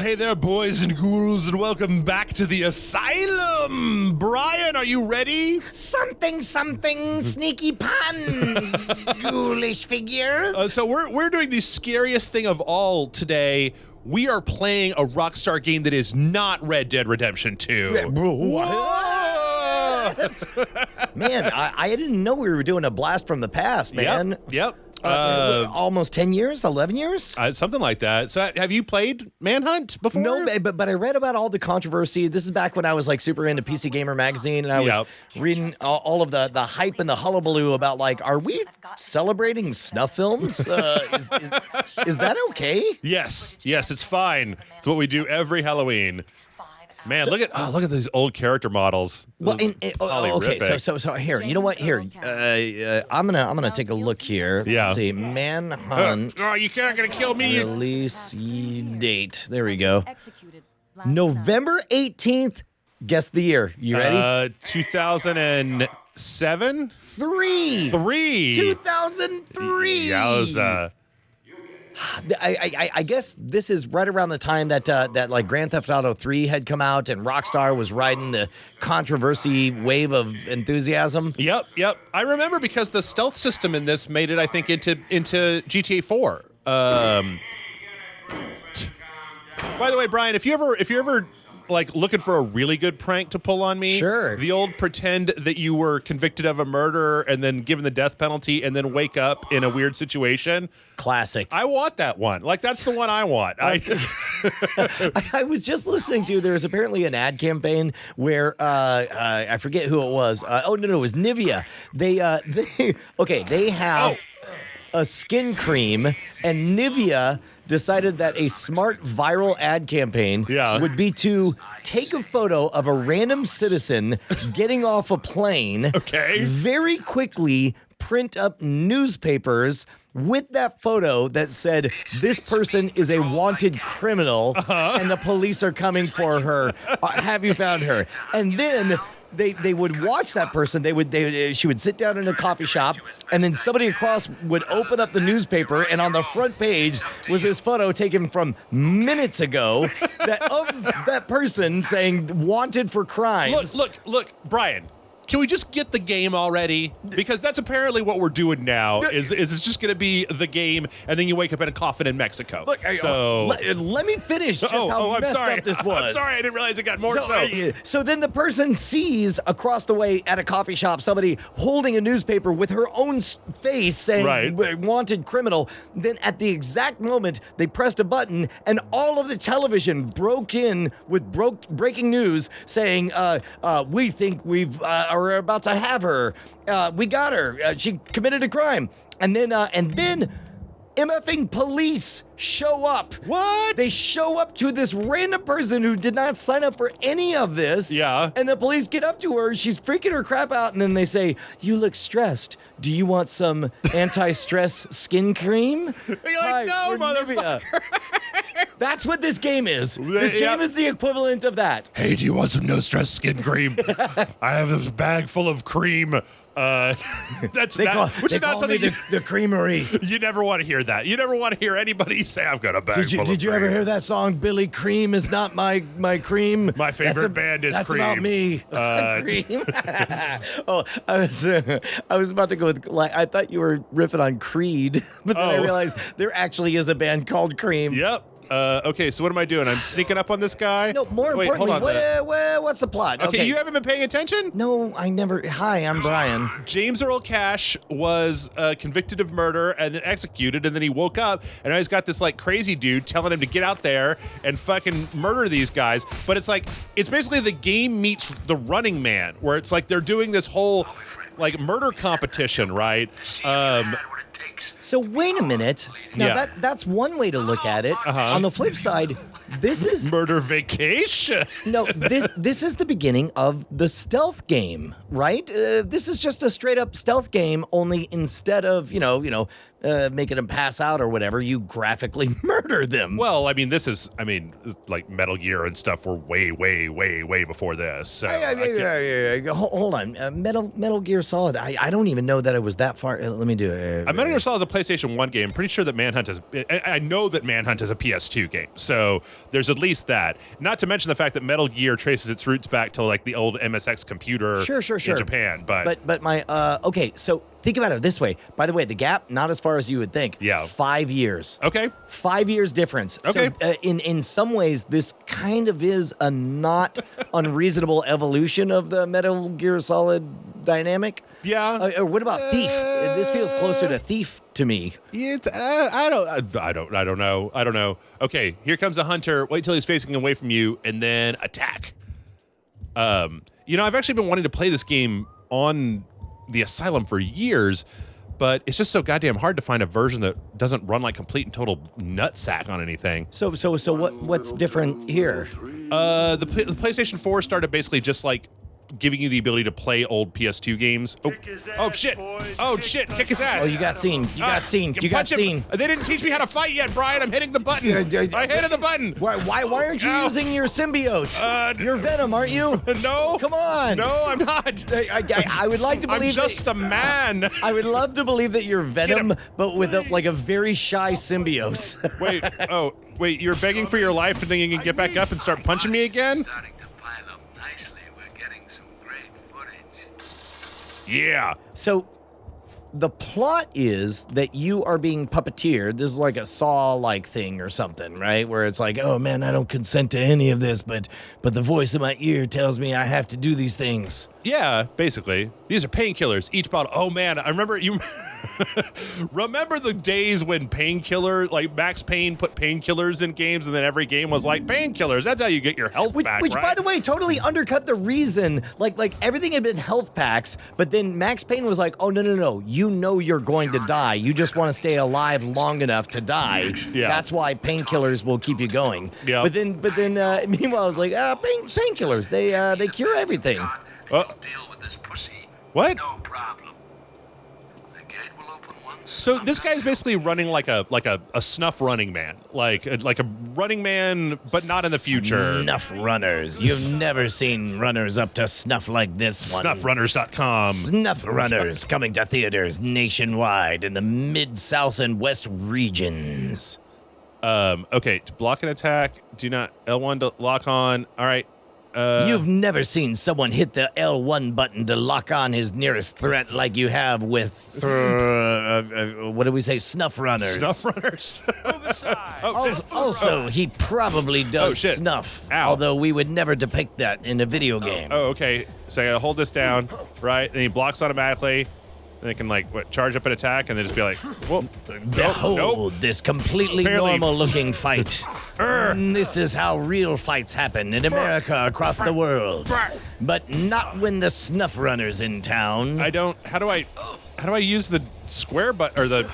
Hey there, boys and ghouls, and welcome back to the Asylum. Brian, are you ready? Something, sneaky pun, ghoulish figures. So we're doing the scariest thing of all today. We are playing a Rockstar game that is not Red Dead Redemption 2. What? Man, I didn't know we were doing a blast from the past, man. Yep. Almost 10 years, 11 years? Something like that. So have you played Manhunt before? No, but I read about all the controversy. This is back when I was like super into PC Gamer magazine, and I was reading all of the hype and the hullabaloo about like, are we celebrating snuff films? Is that okay? Yes, it's fine. It's what we do every Halloween. Man, look at these old character models. Well, okay, so here, you know what? Here, I'm gonna take a look here. Yeah. Let's see, Manhunt. Oh, you're not gonna kill me. Release date. There we go. November 18th. Guess the year. You ready? 2007. 3. 2003. Yowza. I guess this is right around the time that like Grand Theft Auto 3 had come out and Rockstar was riding the controversy wave of enthusiasm. Yep. I remember because the stealth system in this made it, I think, into GTA 4. By the way, Brian, if you're ever like looking for a really good prank to pull on me, sure. The old pretend that you were convicted of a murder and then given the death penalty and then wake up in a weird situation. Classic. I want that one. Like, that's the one I want. I was just listening to, there's apparently an ad campaign where, I forget who it was. No, it was Nivea. They have a skin cream, and Nivea decided that a smart viral ad campaign would be to take a photo of a random citizen getting off a plane, very quickly print up newspapers with that photo that said, this person is a wanted criminal and the police are coming for her. Have you found her? And then they would watch that person. She would sit down in a coffee shop, and then somebody across would open up the newspaper, and on the front page was this photo taken from minutes ago of that person saying wanted for crimes. Look, Brian. Can we just get the game already? Because that's apparently what we're doing now. Is it's just going to be the game, and then you wake up in a coffin in Mexico. Look, let me finish just how messed up this was. I'm sorry, I didn't realize it got more so then the person sees across the way at a coffee shop somebody holding a newspaper with her own face saying wanted criminal. Then at the exact moment they pressed a button, and all of the television broke in with breaking news saying, we think we're about to have her. We got her. She committed a crime. And then MFing police show up. What? They show up to this random person who did not sign up for any of this. Yeah. And the police get up to her. She's freaking her crap out. And then they say, you look stressed. Do you want some anti-stress skin cream? You're like, no, motherfucker. That's what this game is. This game is the equivalent of that. Hey, do you want some no-stress skin cream? I have this bag full of cream. That's not something the creamery. You never want to hear that. You never want to hear anybody say, "I've got a bag full of cream." Did you ever hear that song? Billy Cream is not my cream. My favorite band is that's Cream. That's about me. Cream. I was about to go with. Like, I thought you were riffing on Creed, but then I realized there actually is a band called Cream. Yep. Okay, so what am I doing? I'm sneaking up on this guy? No, more importantly, what's the plot? Okay, you haven't been paying attention? No, I never. Hi, I'm Brian. James Earl Cash was convicted of murder and then executed, and then he woke up, and now he's got this like crazy dude telling him to get out there and fucking murder these guys. But it's like, it's basically the game meets The Running Man, where it's like they're doing this whole like murder competition, right? So wait a minute. Now that's one way to look at it. On the flip side, this is Murder Vacation. No, this is the beginning of the stealth game, right? This is just a straight up stealth game. Only instead of making them pass out or whatever, you graphically murder them. Well, I mean, like Metal Gear and stuff were way, way, way, way before this. So hold on, Metal Gear Solid. I don't even know that it was that far. Let me do it. I might Metal Gear Solid is a PlayStation 1 game. I'm pretty sure that Manhunt is. I know that Manhunt is a PS2 game, so there's at least that. Not to mention the fact that Metal Gear traces its roots back to like the old MSX computer sure. in Japan. But my okay, so think about it this way. By the way, the gap not as far as you would think. Yeah, 5 years. Okay, 5 years difference. Okay, so in some ways, this kind of is a not unreasonable evolution of the Metal Gear Solid dynamic. Yeah. Or what about Thief? This feels closer to Thief to me. It's I don't know. Okay, here comes a hunter. Wait till he's facing away from you, and then attack. I've actually been wanting to play this game on the Asylum for years, but it's just so goddamn hard to find a version that doesn't run like complete and total nutsack on anything. So what's different here? The PlayStation 4 started basically just like giving you the ability to play old PS2 games. Oh shit! Oh shit! Kick his ass! Oh, you got seen. You got seen. You got seen. They didn't teach me how to fight yet, Brian. I'm hitting the button. I hit the button. Why aren't you using your symbiote? You're Venom, aren't you? No. Come on. No, I'm not. I would like to believe. I'm just a man. I would love to believe that you're Venom, but with a very shy symbiote. Wait. You're begging for your life, and then you can get back up and start punching me again? Yeah. So the plot is that you are being puppeteered. This is like a Saw-like thing or something, right? Where it's like, oh man, I don't consent to any of this, but the voice in my ear tells me I have to do these things. Yeah, basically. These are painkillers. Each bottle. Oh man, I remember you. Remember the days when like Max Payne put painkillers in games, and then every game was like painkillers. That's how you get your health back, which right? By the way, totally undercut the reason. Like everything had been health packs, but then Max Payne was like, oh no, you know you're going to die. You just want to stay alive long enough to die. Yeah. That's why painkillers will keep you going. Yeah. But then meanwhile, I was like, painkillers, they cure everything. Deal with this pussy. What? No problem. The gate will open once. So this guy's basically running like a snuff running man, like a running man, but not in the future. Snuff runners. You've never seen runners up to snuff like this one. Snuffrunners.com. Snuff runners coming to theaters nationwide in the mid-south and west regions. Okay, to block an attack, do not L1 to lock on. All right. You've never seen someone hit the L1 button to lock on his nearest threat like you have with, what do we say, snuff runners. Snuff runners. Also, he probably does snuff, Ow. although we would never depict that in a video game. Oh, okay. So I gotta hold this down, right? And he blocks automatically. And they can charge up an attack and then just be like, whoa. Behold this completely normal-looking fight. This is how real fights happen in America across the world. But not when the snuff runner's in town. How do I use the square button or the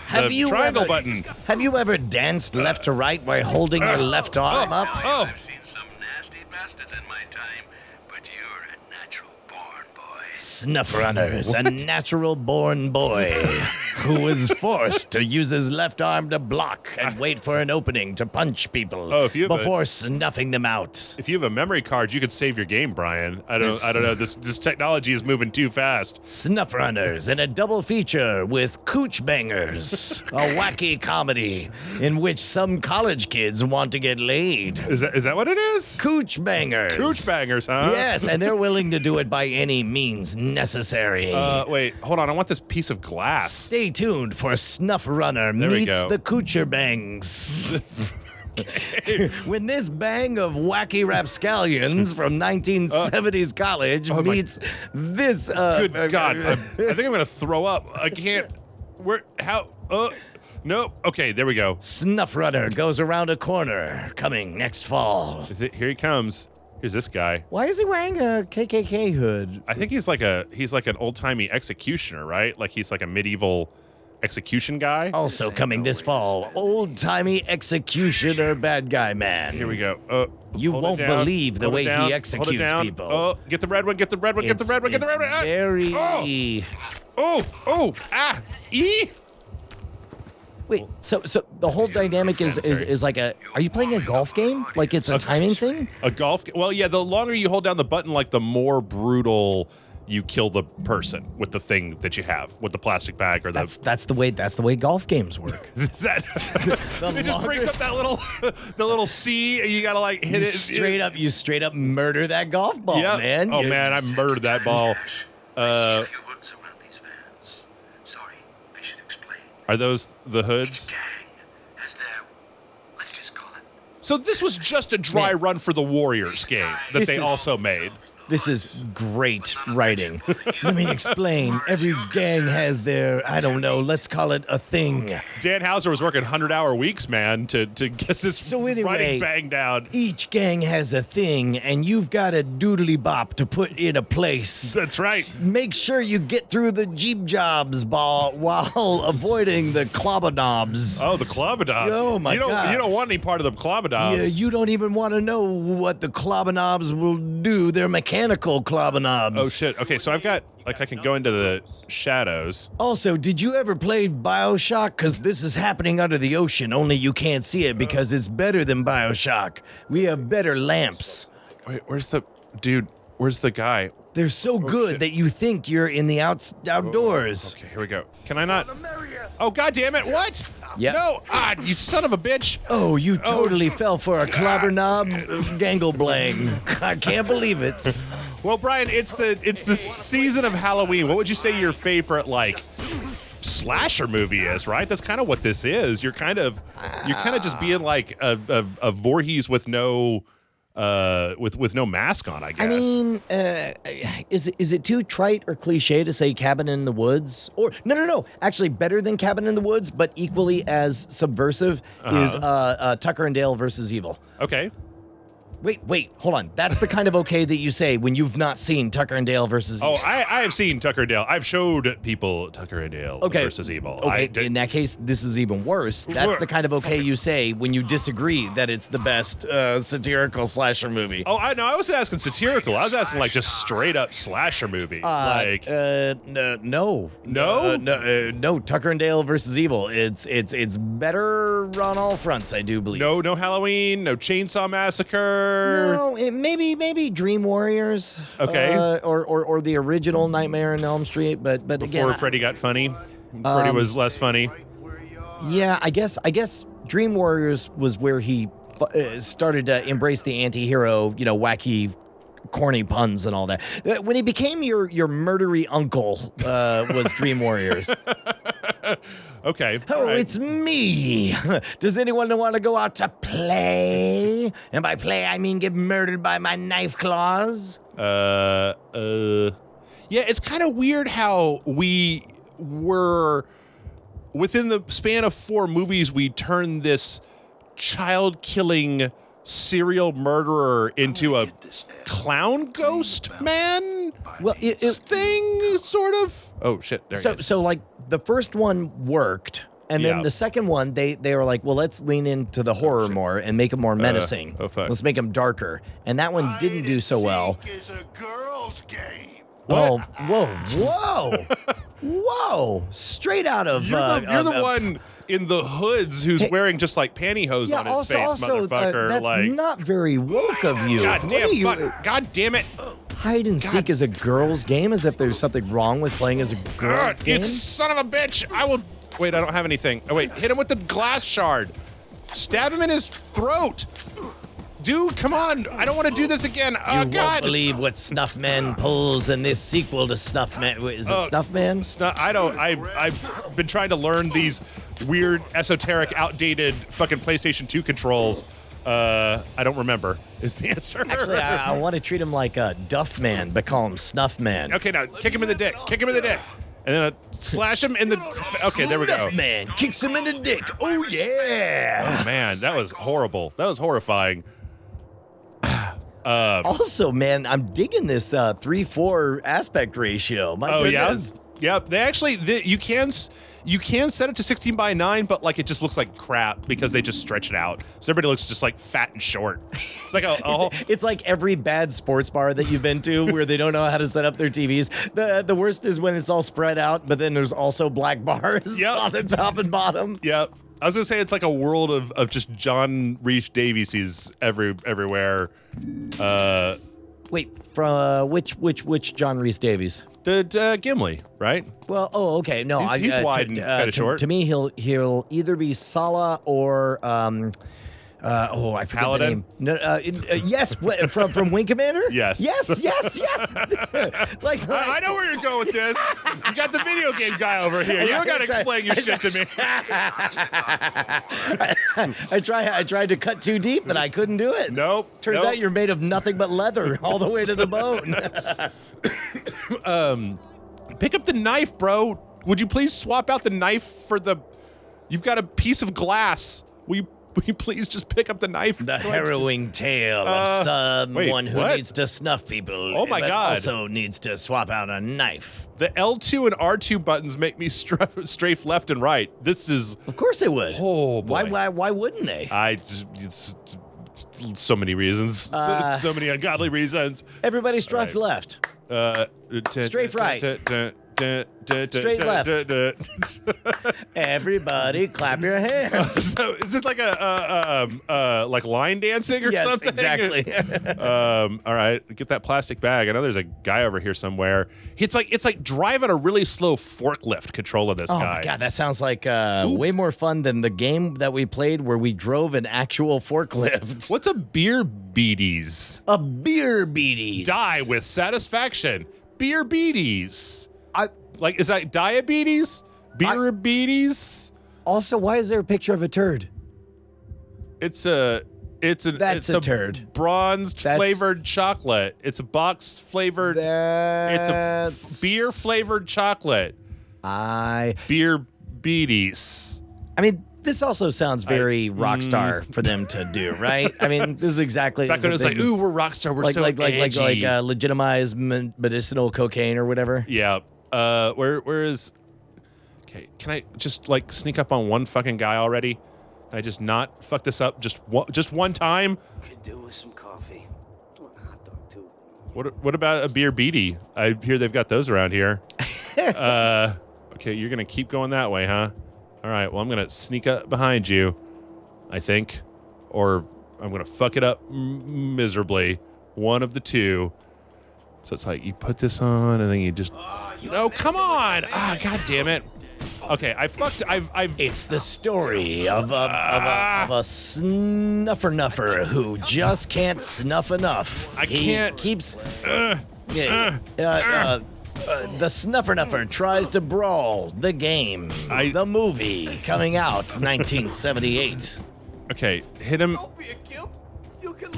triangle button? Have you ever danced left to right while holding your left arm up? Oh. I've seen some nasty bastards in my time, but you're a natural-born boy. Snuff runners, a natural-born boy who was forced to use his left arm to block and wait for an opening to punch people before snuffing them out. If you have a memory card, you could save your game, Brian. I don't know. This technology is moving too fast. Snuff runners in a double feature with Cooch Bangers, a wacky comedy in which some college kids want to get laid. Is that what it is? Cooch Bangers. Cooch Bangers, huh? Yes, and they're willing to do it by any means necessary. Wait, hold on. I want this piece of glass. Stay tuned for Snuff Runner meets the Coocher Bangs. When this bang of wacky rapscallions from 1970s college meets this... Good God. I think I'm going to throw up. I can't... Nope. Okay, there we go. Snuff Runner goes around a corner, coming next fall. Here he comes. Here's this guy. Why is he wearing a KKK hood? I think he's like an old-timey executioner, right? Like he's like a medieval execution guy. Also coming this fall, old-timey executioner bad guy man. Here we go. You won't believe the way he executes people. Oh, get the red one, get the red one, get the red one, get the red one. Very... E? Wait, so the whole dynamic is like are you playing a golf game? Like it's a timing thing? A golf game? Well, yeah, the longer you hold down the button, like the more brutal you kill the person with the thing that you have, with the plastic bag or the. That's the way golf games work. Is that? It just brings up that little C, and you gotta like hit it. You straight up murder that golf ball, man. Oh man, I murdered that ball. A few hoods around these vans. Sorry, I should explain. Are those the hoods? Each gang has their, let's just call it. So this was just a dry run for the Warriors game that they also made. This is great writing. Let me explain. Every gang has their, I don't know, let's call it a thing. Dan Houser was working 100-hour weeks, man, to get this writing banged down. Each gang has a thing, and you've got a doodly bop to put in a place. That's right. Make sure you get through the jeep jobs while avoiding the clobber-knobs. Oh, the clobber-knobs. Oh, my God. You don't want any part of the clobber-knobs. Yeah, you don't even want to know what the clobber-knobs will do. They're mechanical clobber knobs. Oh shit. Okay, so I've got I can go into the shadows. Also, did you ever play BioShock? Because this is happening under the ocean, only you can't see it because it's better than BioShock. We have better lamps. Wait, where's the guy? They're so good shit. that you think you're in the outdoors. Okay, here we go. Can I not? Oh, god damn it, what? Yep. No, you son of a bitch. Oh, you totally fell for a clobber knob gangleblang. I can't believe it. Well, Brian, it's the season of Halloween. What would you say your favorite slasher movie is? Right, that's kind of what this is. You're kind of just being like a Voorhees with no with no mask on, I guess. I mean, is it too trite or cliche to say Cabin in the Woods? Or no. Actually, better than Cabin in the Woods, but equally as subversive is Tucker and Dale versus Evil. Okay. Wait, hold on. That's the kind of okay that you say when you've not seen Tucker and Dale versus Evil. Oh, I have seen Tucker and Dale. I've showed people Tucker and Dale versus Evil. Okay, in that case, this is even worse. That's the kind of okay you say when you disagree that it's the best satirical slasher movie. Oh, I wasn't asking satirical. I was asking just straight up slasher movie. No. No, Tucker and Dale versus Evil. It's better on all fronts, I do believe. No Halloween, no Chainsaw Massacre. No, maybe Dream Warriors. Okay. Or the original Nightmare on Elm Street, but Before again, Freddy got funny. Freddy was less funny. Yeah, I guess Dream Warriors was where he started to embrace the anti-hero, wacky, corny puns and all that. When he became your murdery uncle, was Dream Warriors. Okay. Oh, right. It's me. Does anyone want to go out to play? And by play, I mean get murdered by my knife claws. Yeah, it's kind of weird how we were within the span of 4 movies, we turned this child-killing serial murderer into a clown ghost man. Well, thing sort of. Oh shit! There he is. So like the first one worked, and then the second one they were like, well, let's lean into the horror more and make it more menacing. Fuck. Let's make them darker, and that one didn't do so well. Is a girl's game. What? Oh, whoa! Straight out of You're the one in the hoods who's wearing just like pantyhose on his face, motherfucker. That's not very woke of you. God damn it! Hide and seek is a girl's game, as if there's something wrong with playing as a girl game. You son of a bitch! I will. Wait, I don't have anything. Oh wait, hit him with the glass shard. Stab him in his throat. Dude, come on! I don't want to do this again. Oh you God! Won't believe what Snuffman pulls in this sequel to Snuffman. Is it Snuffman? I don't. I've been trying to learn these weird, esoteric, outdated fucking PlayStation 2 controls. I don't remember. Is the answer? Actually, I want to treat him like a Duffman, but call him Snuffman. Okay, now kick him in the dick. Kick him in the dick. And then slash him in the. Okay, there we go. Snuffman kicks him in the dick. Oh yeah. Oh man, that was horrible. That was horrifying. Also, man, I'm digging this 3:4 aspect ratio. My goodness. Yeah. They actually you can set it to 16:9, but like it just looks like crap because they just stretch it out. So everybody looks just like fat and short. It's like it's like every bad sports bar that you've been to where they don't know how to set up their TVs. The worst is when it's all spread out, but then there's also black bars on the top and bottom. Yep. I was gonna say it's like a world of just John Rhys Davies everywhere. Wait, from which John Rhys Davies? Gimli, right? Well, okay. No, he's wide and kind of short. To me, he'll either be Sala or I forget Paladin? the name. No, yes, from Wing Commander. Yes. Yes. I know where you're going with this. You got the video game guy over here. You don't got to explain your shit to me. I tried to cut too deep, but I couldn't do it. Nope. Turns out you're made of nothing but leather all the way to the bone. Pick up the knife, bro. Would you please swap out the knife for the... You've got a piece of glass. Will you please just pick up the knife? The harrowing tale of someone who needs to snuff people. Oh my God. Also needs to swap out a knife. The L2 and R2 buttons make me strafe left and right. This is... Of course they would. Oh, boy. Why wouldn't they? It's so many reasons. So many ungodly reasons. Everybody strafe left. Strafe right. Straight left. Everybody clap your hands. So is it like like line dancing or something? Yes, exactly. All right, get that plastic bag. I know there's a guy over here somewhere. It's like driving a really slow forklift controlling this guy. Oh my God, that sounds like way more fun than the game that we played where we drove an actual forklift. What's a beer beaties? A beer beaties. Die with satisfaction. Beer beaties. Is that diabetes? Beer beaties? Also, why is there a picture of a turd? That's a turd. Bronzed flavored chocolate. It's a box flavored. It's a beer flavored chocolate. Beer beaties. I mean, this also sounds very Rockstar for them to do, right? I mean, this is exactly. Back when it was like, ooh, we're Rockstar. We're so edgy. Legitimized medicinal cocaine or whatever. Yeah. Where is? Okay, can I just sneak up on one fucking guy already? Can I just not fuck this up just one time? Could do with some coffee. Want a hot dog too. What about a beer beady? I hear they've got those around here. Okay, you're gonna keep going that way, huh? All right. Well, I'm gonna sneak up behind you, I think, or I'm gonna fuck it up miserably. One of the two. So it's like you put this on and then you just. No, come on! Ah, God damn it! Okay, I've. It's the story of a snuffer who just can't snuff enough. Can't. Keeps. The snuffer tries to brawl the game. The movie coming out 1978. Okay, hit him. Don't be a kill. You can.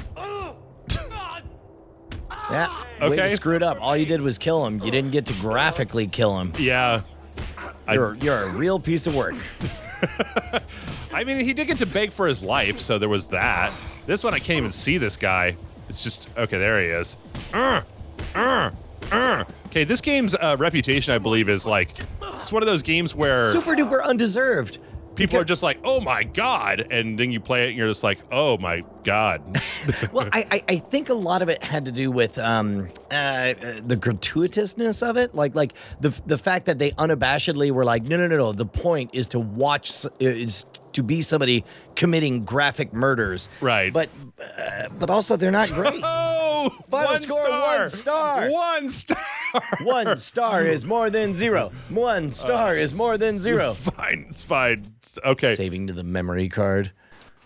Yeah. Way to screw it up. All you did was kill him. You didn't get to graphically kill him. Yeah. You're a real piece of work. I mean, he did get to beg for his life, so there was that. This one, I can't even see this guy. It's just okay. There he is. Okay, this game's reputation, I believe, is it's one of those games where super duper undeserved. People are just like, oh my God. And then you play it and you're just like, oh my God. Well, I think a lot of it had to do with the gratuitousness of it. Like the fact that they unabashedly were like, no. The point is to watch, is to be somebody committing graphic murders. Right. But also they're not great. Oh, Final score, 1 star. 1 star. 1 star is more than 0. 1 star is more than 0. Fine. It's fine. Okay. Saving to the memory card.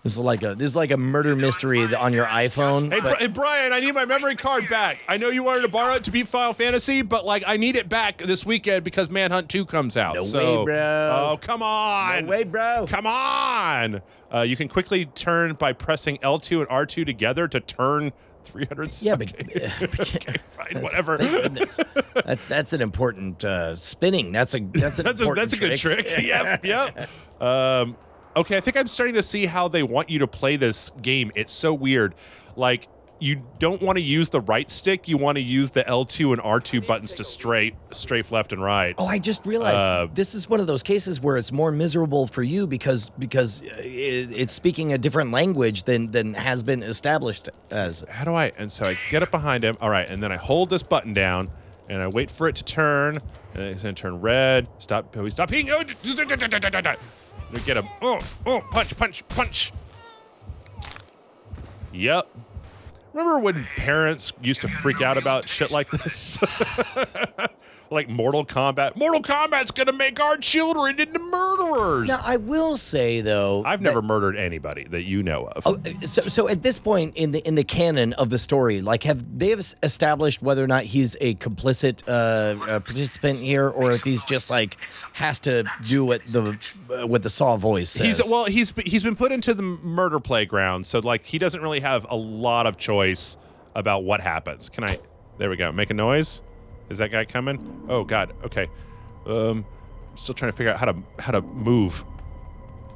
This is like a murder mystery on your iPhone. Hey, Brian, I need my memory card back. I know you wanted to borrow it to beat Final Fantasy, but I need it back this weekend because Manhunt 2 comes out. No way, bro. Oh, come on. No way, bro. Come on. You can quickly turn by pressing L2 and R2 together to turn 300. Yeah, okay, fine, whatever. Thank goodness. That's an important spinning. That's a good trick. Yep. Okay, I think I'm starting to see how they want you to play this game. It's so weird. You don't want to use the right stick. You want to use the L2 and R2 buttons to strafe left and right. Oh, I just realized this is one of those cases where it's more miserable for you because it's speaking a different language than has been established as. How do I? And so I get up behind him. All right, and then I hold this button down and I wait for it to turn. And it's going to turn red. Stop peeing. Oh, get him. Oh, punch. Yep. Remember when parents used to freak out about shit like this? Like Mortal Kombat. Mortal Kombat's gonna make our children into murderers. Now, I will say though, I've never murdered anybody that you know of. Oh, so at this point in the canon of the story, like, have they established whether or not he's a complicit participant here, or if he's just like has to do what the Saw voice says? He's been put into the murder playground, so like he doesn't really have a lot of choice about what happens. There we go. Make a noise. Is that guy coming? Oh God. Okay. Still trying to figure out how to move.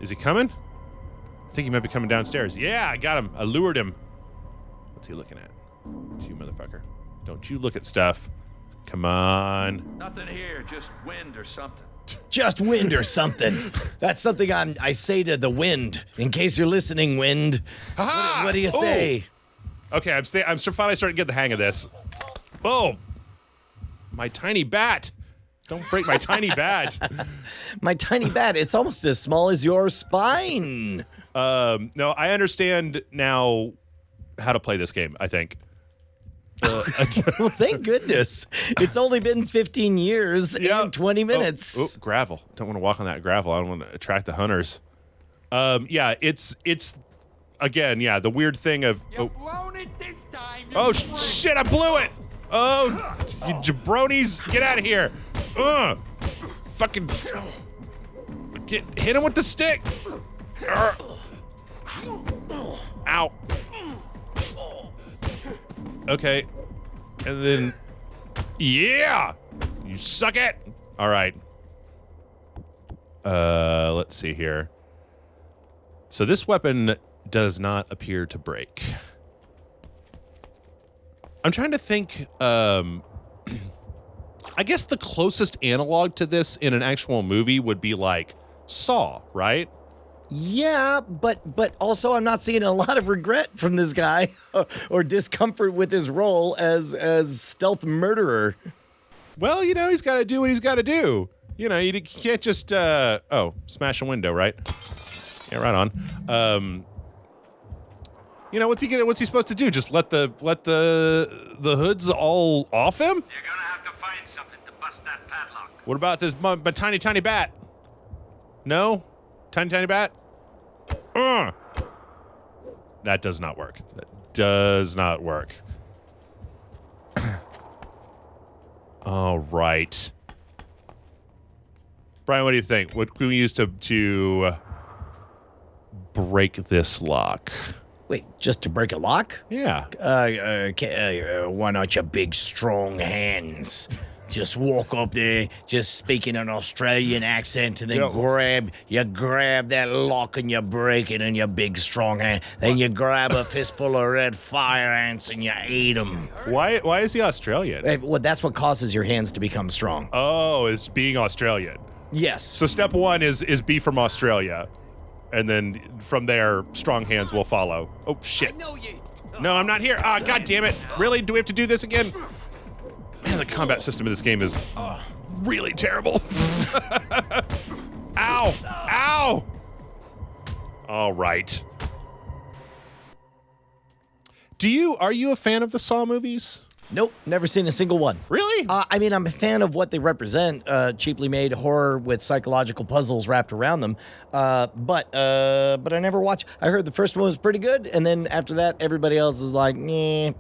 Is he coming? I think he might be coming downstairs. Yeah, I got him. I lured him. What's he looking at? You motherfucker. Don't you look at stuff. Come on. Nothing here, just wind or something. Just wind or something. That's something I say to the wind. In case you're listening, wind. What do you say? Okay, I'm finally starting to get the hang of this. Oh, my tiny bat. Don't break my tiny bat. My tiny bat. It's almost as small as your spine. No, I understand now how to play this game, I think. Well, thank goodness. It's only been 15 years and 20 minutes. Oh, gravel. Don't want to walk on that gravel. I don't want to attract the hunters. Yeah, it's again, yeah, the weird thing of Blown it this time. Shit, I blew it. Oh, you jabronis, get out of here. Fucking hit him with the stick. Ow. Okay. And then, yeah, you suck it. All right. Let's see here. So this weapon does not appear to break. I'm trying to think. I guess the closest analog to this in an actual movie would be like Saw, right? Yeah, but also I'm not seeing a lot of regret from this guy or discomfort with his role as stealth murderer. Well, you know, he's got to do what he's got to do. You know, you can't just smash a window, right? Yeah, right on. You know, what's he supposed to do? Just let the hoods all off him? You're gonna have to find something to bust that padlock. What about this my tiny bat? No? Tiny bat? That does not work. That does not work. All right. Brian, what do you think? What can we use to break this lock? Wait, just to break a lock? Yeah. Why not your big, strong hands? Just walk up there, just speaking an Australian accent, and then grab that lock and you break it in your big, strong hand. Then you grab a fistful of red fire ants and you eat them. Why is he Australian? Hey, well, that's what causes your hands to become strong. Oh, is being Australian. Yes. So step one is be from Australia. And then from there, strong hands will follow. Oh, shit. No, I'm not here. God damn it. Really? Do we have to do this again? Man, the combat system in this game is really terrible. Ow. Ow. All right. Are you a fan of the Saw movies? Nope, never seen a single one. Really? I mean, I'm a fan of what they represent, cheaply made horror with psychological puzzles wrapped around them. But I never watched. I heard the first one was pretty good, and then after that, everybody else is like, meh.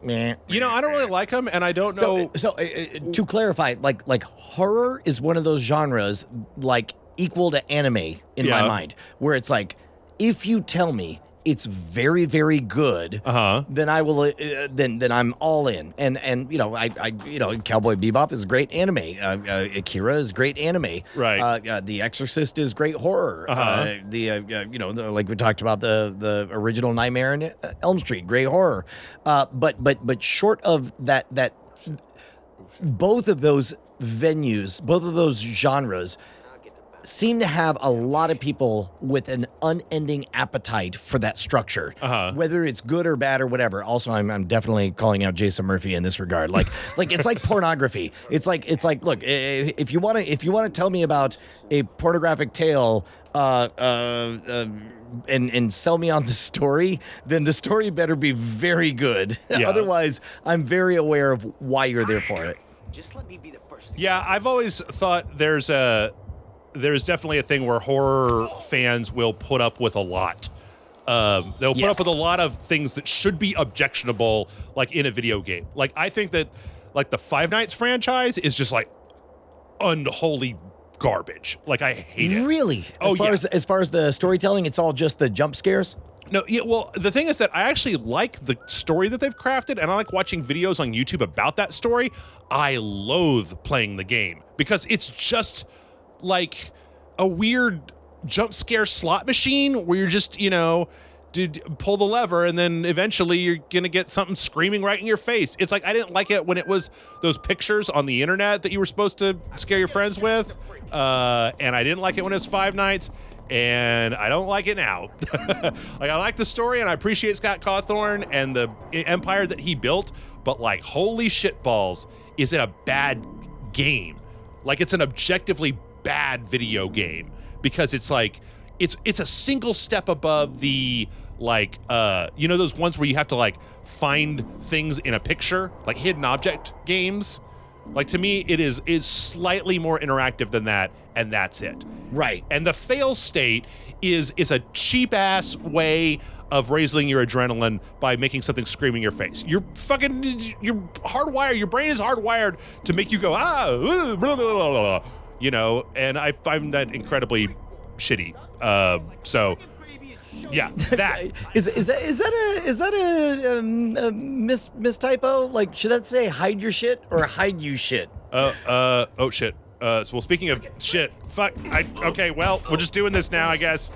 You know, I don't really like them, and I don't know. So to clarify, like horror is one of those genres, like equal to anime in my mind, where it's like, if you tell me it's very, very good, then I will. Then I'm all in. And you know, I Cowboy Bebop is great anime. Akira is great anime. Right. The Exorcist is great horror. Like we talked about the original Nightmare on Elm Street, great horror. But short of that, both of those venues, both of those genres seem to have a lot of people with an unending appetite for that structure, whether it's good or bad or whatever. Also, I'm definitely calling out Jason Murphy in this regard. Like it's like pornography. It's like look, if you want to tell me about a pornographic tale, and sell me on the story, then the story better be very good. Yeah. Otherwise, I'm very aware of why you're there for it. Just let me be the first. Yeah, I've always thought there's definitely a thing where horror fans will put up with a lot. They'll put up with a lot of things that should be objectionable, like in a video game. Like I think that like the Five Nights franchise is just like unholy garbage. Like I hate it. Really? As far as the storytelling, it's all just the jump scares? No, yeah, well, the thing is that I actually like the story that they've crafted, and I like watching videos on YouTube about that story. I loathe playing the game because it's just like a weird jump scare slot machine where you're just, pull the lever and then eventually you're gonna get something screaming right in your face. It's like I didn't like it when it was those pictures on the internet that you were supposed to scare your friends with, and I didn't like it when it was Five Nights. And I don't like it now. Like I like the story and I appreciate Scott Cawthorn and the empire that he built, but like holy shit balls, is it a bad game? Like it's an objectively bad video game because it's like it's a single step above the like those ones where you have to like find things in a picture, like hidden object games. Like to me, it is slightly more interactive than that, and that's it. Right. And the fail state is a cheap ass way of raising your adrenaline by making something scream in your face. You're hardwired. Your brain is hardwired to make you go blah, blah, blah, blah, and I find that incredibly shitty. So. Yeah, that is that a mistypo? Like, should that say hide your shit or hide you shit? Oh shit. So speaking of shit, fuck. Okay, well, we're just doing this now, I guess.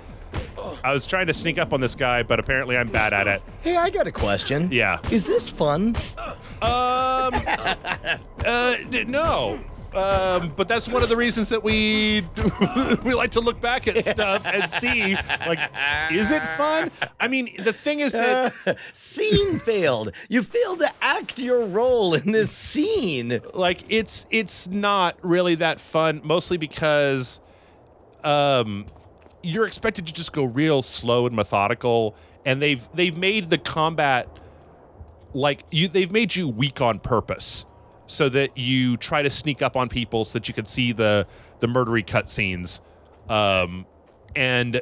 I was trying to sneak up on this guy, but apparently I'm bad at it. Hey, I got a question. Yeah. Is this fun? No. But that's one of the reasons that we like to look back at stuff and see, like, is it fun? I mean, the thing is that scene failed. You failed to act your role in this scene. Like, it's not really that fun, mostly because you're expected to just go real slow and methodical, and they've made the combat like they've made you weak on purpose, so that you try to sneak up on people so that you can see the murdery cutscenes. And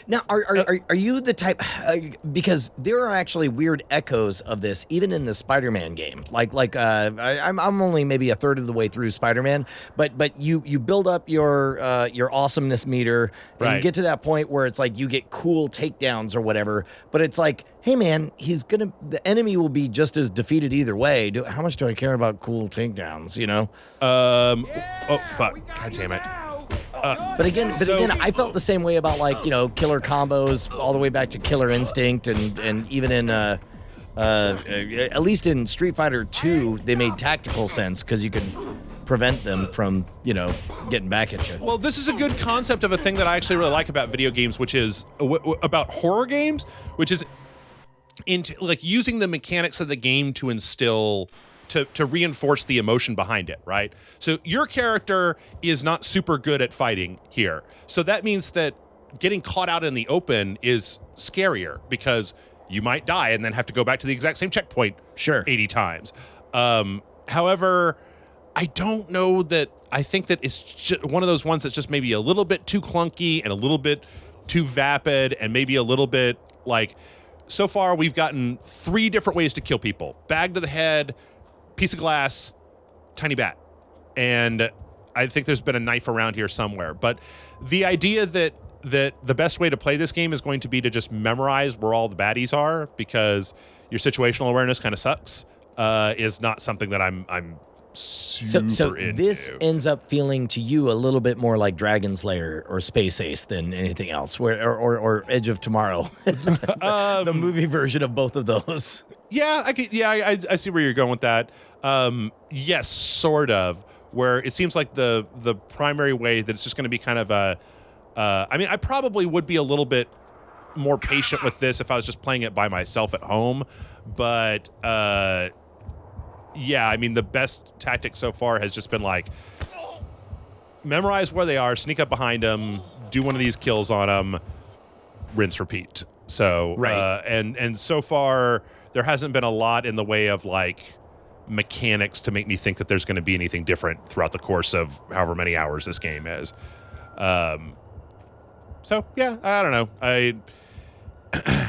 now, are you the type? Because there are actually weird echoes of this, even in the Spider-Man game. I'm only maybe a third of the way through Spider-Man, but you build up your awesomeness meter, and you get to that point where it's like you get cool takedowns or whatever. But it's like, hey man, the enemy will be just as defeated either way. How much do I care about cool takedowns? Oh fuck! God damn it! But again, I felt the same way about killer combos all the way back to Killer Instinct, and even in at least in Street Fighter 2, they made tactical sense because you could prevent them from getting back at you. Well, this is a good concept of a thing that I actually really like about video games, which is about horror games, which is into like using the mechanics of the game to instill. To reinforce the emotion behind it, right? So your character is not super good at fighting here. So that means that getting caught out in the open is scarier because you might die and then have to go back to the exact same checkpoint 80 times. However, I don't know that I think that it's just one of those ones that's just maybe a little bit too clunky and a little bit too vapid and maybe a little bit like, so far we've gotten 3 different ways to kill people. Bag to the head, piece of glass, tiny bat. And I think there's been a knife around here somewhere. But the idea that the best way to play this game is going to be to just memorize where all the baddies are because your situational awareness kind of sucks is not something that I'm super so into. This ends up feeling to you a little bit more like Dragon Slayer or Space Ace than anything else, or Edge of Tomorrow, the movie version of both of those. Yeah, I see where you're going with that. Yes, sort of. where it seems like the primary way that it's just going to be kind of a. I mean, I probably would be a little bit more patient with this if I was just playing it by myself at home, but yeah, I mean, the best tactic so far has just been like memorize where they are, sneak up behind them, do one of these kills on them, rinse, repeat. So right. And so far there hasn't been a lot in the way of like mechanics to make me think that there's going to be anything different throughout the course of however many hours this game is. So yeah, I don't know.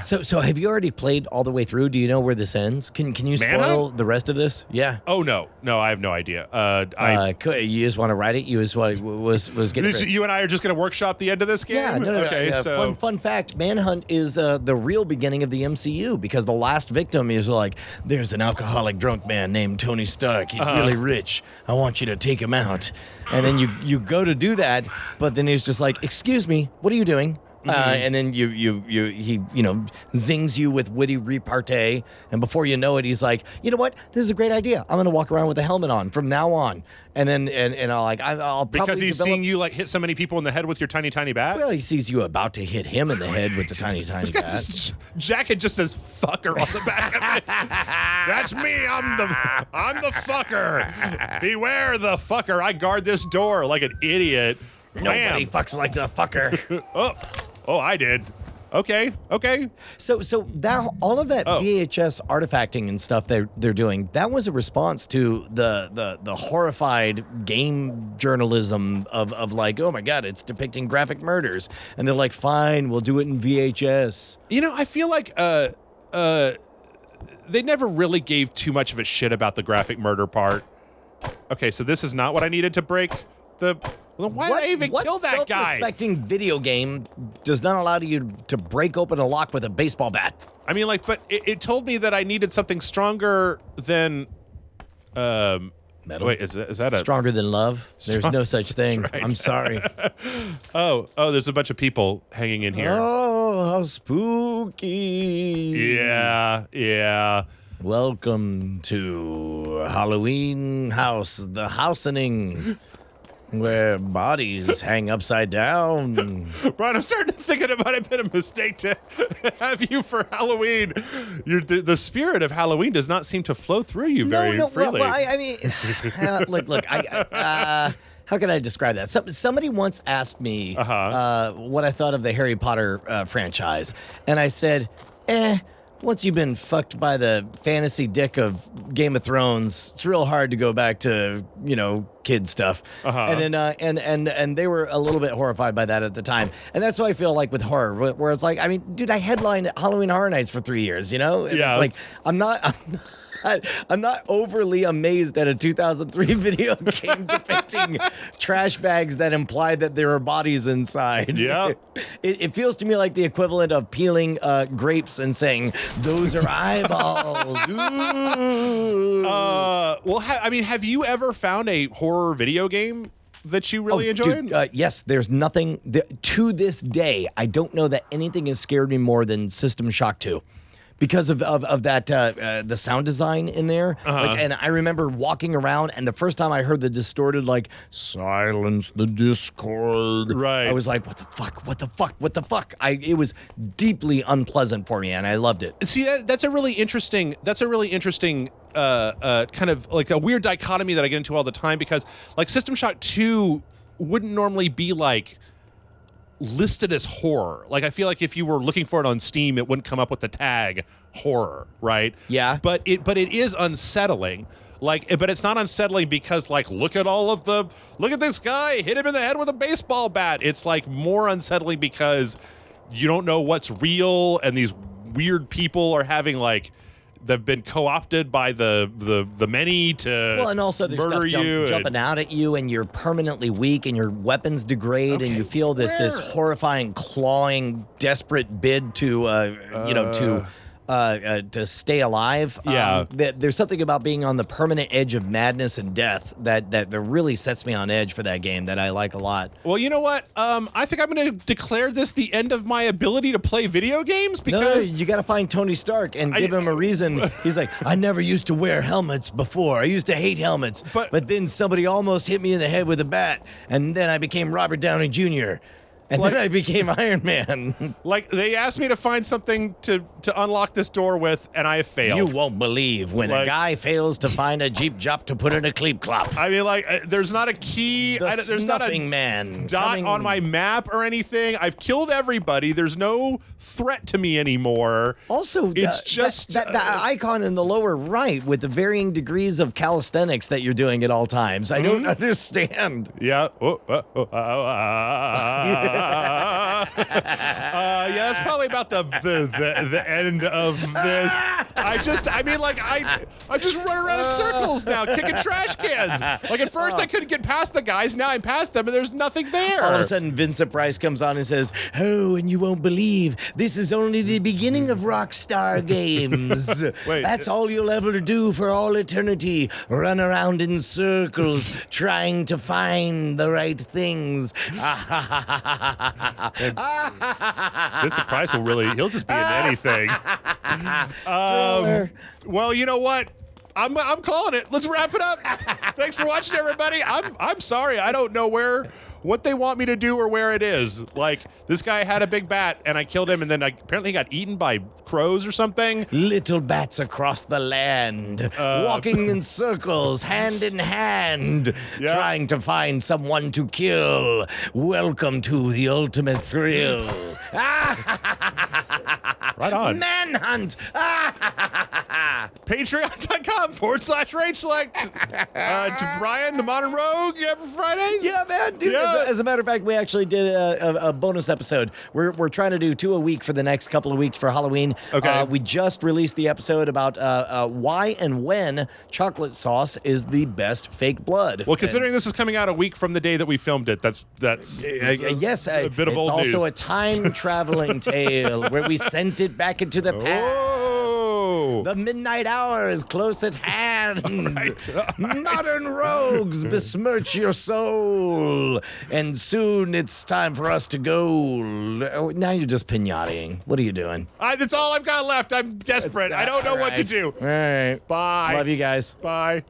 So have you already played all the way through? Do you know where this ends? Can you spoil Manhunt? the rest of this? Yeah. Oh no, I have no idea. You just want to write it? You just was getting you and I are just going to workshop the end of this game? Yeah, no. Okay, so fun fact, Manhunt is the real beginning of the MCU because the last victim is like, there's an alcoholic drunk man named Tony Stark. He's really rich. I want you to take him out. And then you go to do that, but then he's just like, excuse me, what are you doing? And then he zings you with witty repartee, and before you know it, he's like, you know what? This is a great idea. I'm gonna walk around with a helmet on from now on. And then I'll probably because he's seen you like hit so many people in the head with your tiny bat. Well, he sees you about to hit him in the head with the tiny bat. Jacket just says "fucker" on the back of it. That's me. I'm the fucker. Beware the fucker. I guard this door like an idiot. Nobody fucks like the fucker. Oh, I did. Okay. So that all of that VHS artifacting and stuff they're doing, that was a response to the horrified game journalism of like, oh my God, it's depicting graphic murders, and they're like, fine, we'll do it in VHS. You know, I feel like they never really gave too much of a shit about the graphic murder part. Okay, so this is not what I needed to break the. Well, why did I even kill that guy? What self-respecting video game does not allow you to break open a lock with a baseball bat? I mean, like, but it told me that I needed something stronger than metal. Wait, is that a stronger than love? There's no such thing. Right. I'm sorry. oh, there's a bunch of people hanging in here. Oh, how spooky! Yeah. Welcome to Halloween House, the housening. Where bodies hang upside down. Brian, I'm starting to think it might have been a mistake to have you for Halloween. The spirit of Halloween does not seem to flow through you very freely. Well, I mean, look. How can I describe that? Somebody once asked me what I thought of the Harry Potter franchise, and I said, once you've been fucked by the fantasy dick of Game of Thrones, it's real hard to go back to, kid stuff. And then and they were a little bit horrified by that at the time. And that's what I feel like with horror, where it's like, I mean, dude, I headlined Halloween Horror Nights for 3 years, And yeah. it's like, I'm not overly amazed at a 2003 video game depicting trash bags that imply that there are bodies inside. Yeah. It feels to me like the equivalent of peeling grapes and saying, those are eyeballs. Ooh. Well, have you ever found a horror video game that you really enjoyed? Dude, yes, there's nothing. To this day, I don't know that anything has scared me more than System Shock 2. Because of that, the sound design in there. And I remember walking around, and the first time I heard the distorted, like, silence the Discord. Right. I was like, what the fuck? It was deeply unpleasant for me, and I loved it. See, that's a really interesting kind of like a weird dichotomy that I get into all the time, because like System Shock 2 wouldn't normally be like listed as horror. Like, I feel like if you were looking for it on Steam, it wouldn't come up with the tag horror, right? Yeah. But it is unsettling. Like, but it's not unsettling because, like, look at this guy, hit him in the head with a baseball bat. It's like more unsettling because you don't know what's real, and these weird people are having like, they've been co-opted by the many to and also there's murder stuff jumping out at you, and you're permanently weak, and your weapons degrade, and you feel this horrifying, clawing, desperate bid to to stay alive. Yeah. There's something about being on the permanent edge of madness and death that really sets me on edge for that game that I like a lot. Well, you know what? I think I'm going to declare this the end of my ability to play video games because you got to find Tony Stark and give him a reason. He's like, I never used to wear helmets before. I used to hate helmets, but then somebody almost hit me in the head with a bat, and then I became Robert Downey Jr. And then I became Iron Man. Like, they asked me to find something to unlock this door with, and I failed. You won't believe when a guy fails to find a Jeep Jop to put in a Cleep Clop. I mean, like, there's not a key. There's not a man dot on my map or anything. I've killed everybody. There's no threat to me anymore. Also, it's just that icon in the lower right with the varying degrees of calisthenics that you're doing at all times. I don't understand. Yeah. Yeah, that's probably about the end of this. I just run around in circles now, kicking trash cans. Like at first I couldn't get past the guys, now I'm past them and there's nothing there. All of a sudden Vincent Price comes on and says, "Oh, and you won't believe this is only the beginning of Rockstar Games. Wait, that's all you'll ever do for all eternity. Run around in circles trying to find the right things." Vincent Price he'll just be in anything. Well, you know what? I'm calling it. Let's wrap it up. Thanks for watching, everybody. I'm sorry. I don't know what they want me to do or where it is. Like, this guy had a big bat and I killed him, and then apparently he got eaten by crows or something. Little bats across the land, walking in circles, hand in hand, trying to find someone to kill. Welcome to the ultimate thrill. Right on. Manhunt. Patreon.com/Rage Select. To Brian, the Modern Rogue, every Fridays. Yeah, man, dude. Yeah. As a matter of fact, we actually did a bonus episode. We're trying to do 2 a week for the next couple of weeks for Halloween. Okay. We just released the episode about why and when chocolate sauce is the best fake blood. Well, considering this is coming out a week from the day that we filmed it, that's yes, a bit of it's old news. It's also a time traveling tale where we sent it back into the past. Oh. The midnight hour is close at hand. Right. Modern rogues besmirch your soul. And soon it's time for us to go. Oh, now you're just pinataing. What are you doing? That's all I've got left. I'm desperate. I don't know what to do. All right. Bye. Love you guys. Bye.